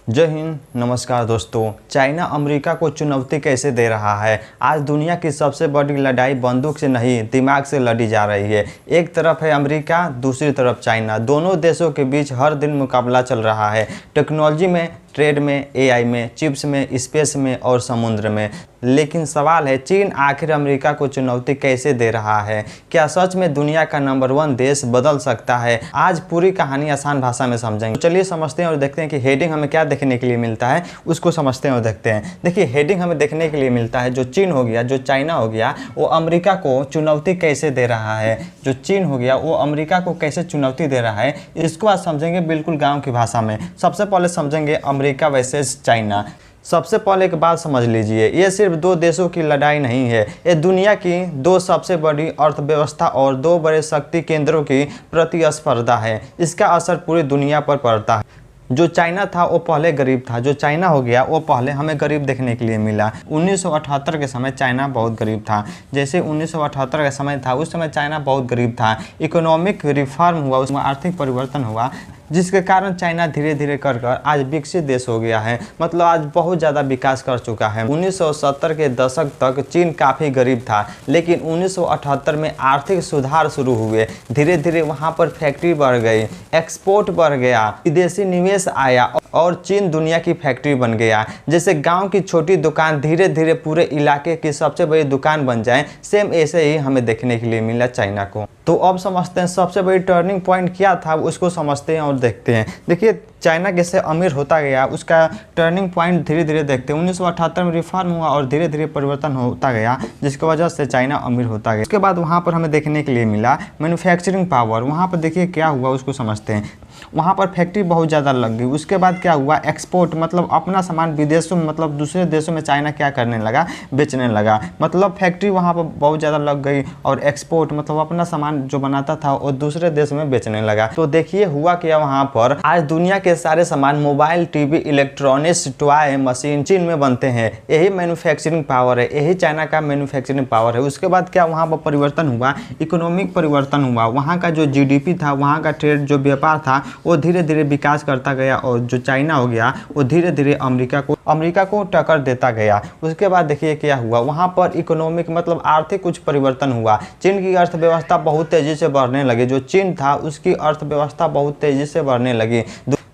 जय हिंद, नमस्कार दोस्तों। चाइना अमेरिका को चुनौती कैसे दे रहा है। आज दुनिया की सबसे बड़ी लड़ाई बंदूक से नहीं दिमाग से लड़ी जा रही है। एक तरफ है अमेरिका, दूसरी तरफ चाइना। दोनों देशों के बीच हर दिन मुकाबला चल रहा है। टेक्नोलॉजी में, ट्रेड में, एआई में, चिप्स में, स्पेस में और समुद्र में। लेकिन सवाल है, चीन आखिर अमेरिका को चुनौती कैसे दे रहा है। क्या सच में दुनिया का नंबर 1 देश बदल सकता है। आज पूरी कहानी आसान भाषा में समझेंगे। चलिए समझते हैं और देखते हैं कि हेडिंग हमें क्या देखने के लिए मिलता है, उसको समझते हैं और देखते हैं। देखिए, हेडिंग हमें देखने के लिए मिलता है जो चीन हो गया, जो चाइना हो गया, वो अमेरिका को चुनौती कैसे दे रहा है। जो चीन हो गया वो अमेरिका को कैसे चुनौती दे रहा है, इसको आज समझेंगे बिल्कुल गाँव की भाषा में। सबसे पहले समझेंगे अमेरिका वर्सेस चाइना। सबसे पहले एक बात समझ लीजिए, ये सिर्फ दो देशों की लड़ाई नहीं है, ये दुनिया की दो सबसे बड़ी अर्थव्यवस्था और दो बड़े शक्ति केंद्रों की प्रतिस्पर्धा है। इसका असर पूरी दुनिया पर पड़ता है। जो चाइना था वो पहले गरीब था, जो चाइना हो गया वो पहले हमें गरीब देखने के लिए मिला। 1978 के समय चाइना बहुत गरीब था। जैसे 1978 का समय था, उस समय चाइना बहुत गरीब था। इकोनॉमिक रिफॉर्म हुआ, उसमें आर्थिक परिवर्तन हुआ, जिसके कारण चाइना धीरे धीरे कर आज विकसित देश हो गया है। मतलब आज बहुत ज़्यादा विकास कर चुका है। 1970 के दशक तक चीन काफ़ी गरीब था, लेकिन 1978 में आर्थिक सुधार शुरू हुए। धीरे धीरे वहाँ पर फैक्ट्री बढ़ गई, एक्सपोर्ट बढ़ गया, विदेशी निवेश आया और चीन दुनिया की फैक्ट्री बन गया। जैसे गांव की छोटी दुकान धीरे धीरे पूरे इलाके की सबसे बड़ी दुकान बन जाए, सेम ऐसे ही हमें देखने के लिए मिला चाइना को। तो अब समझते हैं सबसे बड़ी टर्निंग पॉइंट क्या था, उसको समझते हैं और देखते हैं। देखिए, चाइना कैसे अमीर होता गया, उसका टर्निंग पॉइंट धीरे धीरे देखते हैं। 1978 में रिफॉर्म हुआ और धीरे धीरे परिवर्तन होता गया, जिसकी वजह से चाइना अमीर होता गया। उसके बाद वहाँ पर हमें देखने के लिए मिला मैन्युफैक्चरिंग पावर। वहाँ पर देखिए क्या हुआ, उसको समझते हैं। वहाँ पर फैक्ट्री बहुत ज़्यादा लग गई। उसके बाद क्या हुआ, एक्सपोर्ट, मतलब अपना सामान विदेशों में, मतलब दूसरे देशों में चाइना क्या करने लगा, बेचने लगा। मतलब फैक्ट्री वहाँ पर बहुत ज़्यादा लग गई और एक्सपोर्ट, मतलब अपना सामान जो बनाता था वो दूसरे देश में बेचने लगा। तो देखिए हुआ क्या, वहाँ पर आज दुनिया के सारे सामान, mobile, TV, electronics, toy, machine चीन में बनते हैं। यही मैन्युफैक्चरिंग पावर है, यही चाइना का मैन्युफैक्चरिंग पावर है। उसके बाद क्या वहाँ पर परिवर्तन हुआ, इकोनॉमिक परिवर्तन हुआ। वहाँ का जो जीडीपी था, वहाँ का ट्रेड, जो व्यापार था, वो धीरे धीरे विकास करता गया और जो चाइना हो गया वो धीरे धीरे अमेरिका को टक्कर देता गया। उसके बाद देखिए क्या हुआ, वहाँ पर इकोनॉमिक, मतलब आर्थिक कुछ परिवर्तन हुआ। चीन की अर्थव्यवस्था बहुत तेजी से बढ़ने लगी। जो चीन था उसकी अर्थव्यवस्था बहुत तेजी से बढ़ने लगी।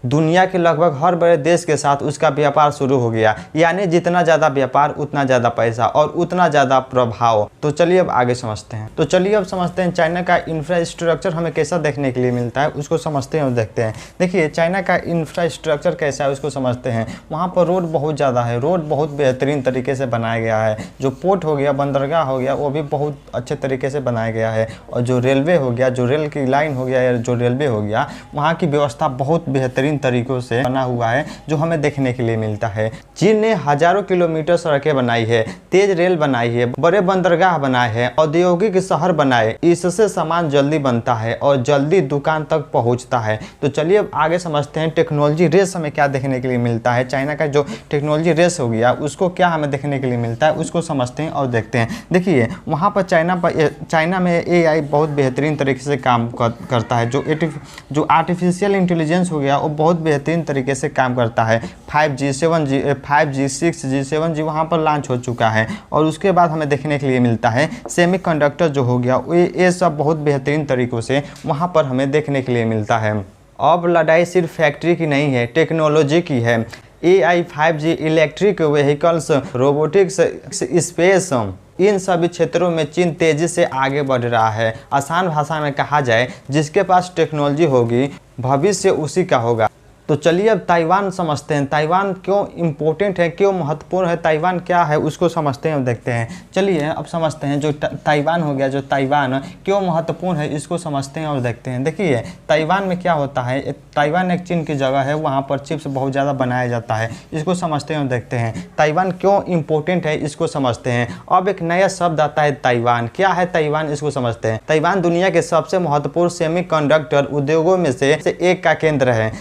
दुनिया के लगभग हर बड़े देश के साथ उसका व्यापार शुरू हो गया। यानी जितना ज़्यादा व्यापार उतना ज़्यादा पैसा और उतना ज़्यादा प्रभाव। तो चलिए अब आगे समझते हैं। तो चलिए अब समझते हैं चाइना का इंफ्रास्ट्रक्चर हमें कैसा देखने के लिए मिलता है, उसको समझते हैं और देखते हैं। देखिए चाइना का इंफ्रास्ट्रक्चर कैसा है, उसको समझते हैं। वहाँ पर रोड बहुत ज़्यादा है, रोड बहुत बेहतरीन तरीके से बनाया गया है। जो पोर्ट हो गया, बंदरगाह हो गया, वो भी बहुत अच्छे तरीके से बनाया गया है। और जो रेलवे हो गया, जो रेल की लाइन हो गया या जो रेलवे हो गया, वहाँ की व्यवस्था बहुत बेहतरीन तरीकों से बना हुआ है, जो हमें देखने के लिए मिलता है। चीन ने हजारों किलोमीटर सड़कें बनाई है, तेज रेल बनाई है, बड़े बंदरगाह बनाए हैं, औद्योगिक शहर बनाए। इससे सामान जल्दी बनता है और जल्दी दुकान तक पहुंचता है। तो चलिए अब आगे समझते हैं टेक्नोलॉजी रेस हमें क्या देखने के लिए मिलता है। चाइना का जो टेक्नोलॉजी रेस हो गया, उसको क्या हमें देखने के लिए मिलता है, उसको समझते हैं और देखते हैं। देखिए वहाँ पर चाइना में एआई बहुत बेहतरीन तरीके से काम करता है। जो आर्टिफिशियल इंटेलिजेंस हो गया वो बहुत बेहतरीन तरीके से काम करता है। 5G, 7G, 5G, 6G, 7G वहाँ पर लॉन्च हो चुका है। और उसके बाद हमें देखने के लिए मिलता है सेमीकंडक्टर जो हो गया, ये सब बहुत बेहतरीन तरीक़ों से वहाँ पर हमें देखने के लिए मिलता है। अब लड़ाई सिर्फ फैक्ट्री की नहीं है, टेक्नोलॉजी की है। AI, 5G, electric vehicles, robotics, space, इन सभी क्षेत्रों में चीन तेज़ी से आगे बढ़ रहा है। आसान भाषा में कहा जाए, जिसके पास टेक्नोलॉजी होगी भविष्य उसी का होगा। तो चलिए अब ताइवान समझते हैं। ताइवान क्यों इम्पोर्टेंट है, क्यों महत्वपूर्ण है, ताइवान क्या है, उसको समझते हैं और देखते हैं। चलिए अब समझते हैं जो ताइवान हो गया, जो ताइवान क्यों महत्वपूर्ण है, इसको समझते हैं और देखते हैं। देखिए ताइवान में क्या होता है, ताइवान एक चीन की जगह है, वहाँ पर चिप्स बहुत ज़्यादा बनाया जाता है। इसको समझते हैं और देखते हैं। ताइवान क्यों इम्पोर्टेंट है, इसको समझते हैं। अब एक नया शब्द आता है ताइवान। क्या है ताइवान, इसको समझते हैं। ताइवान दुनिया के सबसे महत्वपूर्ण सेमीकंडक्टर उद्योगों में से एक का केंद्र है।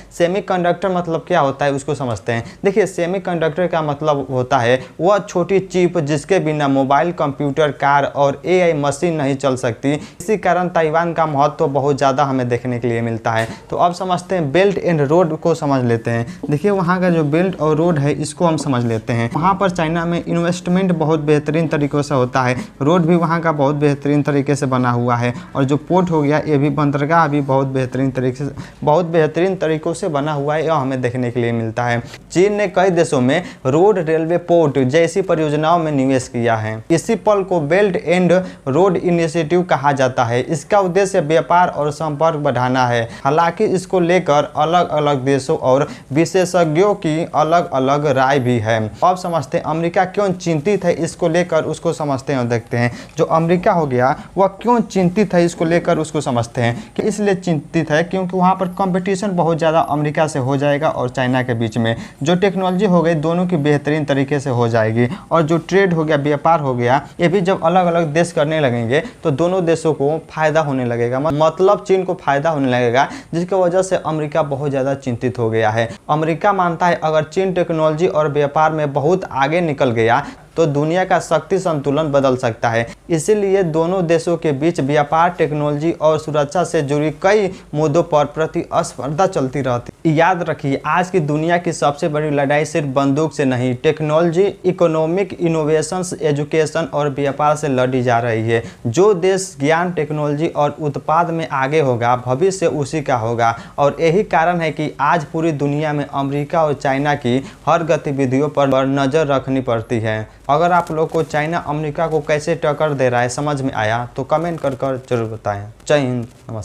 सेमीकंडक्टर मतलब क्या होता है उसको समझते हैं। देखिए, सेमीकंडक्टर का मतलब होता है वह छोटी चिप जिसके बिना मोबाइल, कंप्यूटर, कार और एआई मशीन नहीं चल सकती। इसी कारण ताइवान का महत्व बहुत ज़्यादा हमें देखने के लिए मिलता है। तो अब समझते हैं बेल्ट एंड रोड को समझ लेते हैं। देखिए, वहाँ का जो बेल्ट और रोड है इसको हम समझ लेते हैं। वहाँ पर चाइना में इन्वेस्टमेंट बहुत बेहतरीन तरीक़ों से होता है। रोड भी वहाँ का बहुत बेहतरीन तरीके से बना हुआ है, और जो पोर्ट हो गया ये भी, बंदरगाह भी बहुत बेहतरीन तरीकों से बना हुआ है, यह हमें देखने के लिए मिलता है। चीन ने कई देशों में रोड, रेलवे, पोर्ट जैसी परियोजनाओं में निवेश किया है। इसी पल को बेल्ट एंड रोड इनिशिएटिव कहा जाता है। इसका उद्देश्य व्यापार और संपर्क बढ़ाना है। हालांकि इसको लेकर अलग अलग देशों और विशेषज्ञों की अलग अलग राय भी है। अब समझते हैं अमेरिका क्यों चिंतित है इसको लेकर, उसको समझते हैं और देखते हैं। जो अमेरिका हो गया वह क्यों चिंतित है इसको लेकर, उसको समझते हैं कि इसलिए चिंतित है क्योंकि वहाँ पर कंपटीशन बहुत ज़्यादा अमेरिका से हो जाएगा और चाइना के बीच में। जो टेक्नोलॉजी हो गई दोनों की बेहतरीन तरीके से हो जाएगी, और जो ट्रेड हो गया, व्यापार हो गया, ये भी जब अलग अलग देश करने लगेंगे तो दोनों देशों को फायदा होने लगेगा। मतलब चीन को फायदा होने लगेगा, जिसकी वजह से अमेरिका बहुत ज़्यादा चिंतित हो गया है। अमेरिका मानता है अगर चीन टेक्नोलॉजी और व्यापार में बहुत आगे निकल गया तो दुनिया का शक्ति संतुलन बदल सकता है। इसीलिए दोनों देशों के बीच व्यापार, टेक्नोलॉजी और सुरक्षा से जुड़ी कई मुद्दों पर प्रतिस्पर्धा चलती रहती। याद रखिए, आज की दुनिया की सबसे बड़ी लड़ाई सिर्फ बंदूक से नहीं, टेक्नोलॉजी, इकोनॉमिक इनोवेशंस, एजुकेशन और व्यापार से लड़ी जा रही है। जो देश ज्ञान, टेक्नोलॉजी और उत्पाद में आगे होगा, भविष्य उसी का होगा। और यही कारण है कि आज पूरी दुनिया में अमेरिका और चाइना की हर गतिविधियों पर नज़र रखनी पड़ती है। अगर आप लोग को चाइना अमेरिका को कैसे टक्कर दे रहा है समझ में आया तो कमेंट कर जरूर बताएं। जय हिंद, नमस्कार।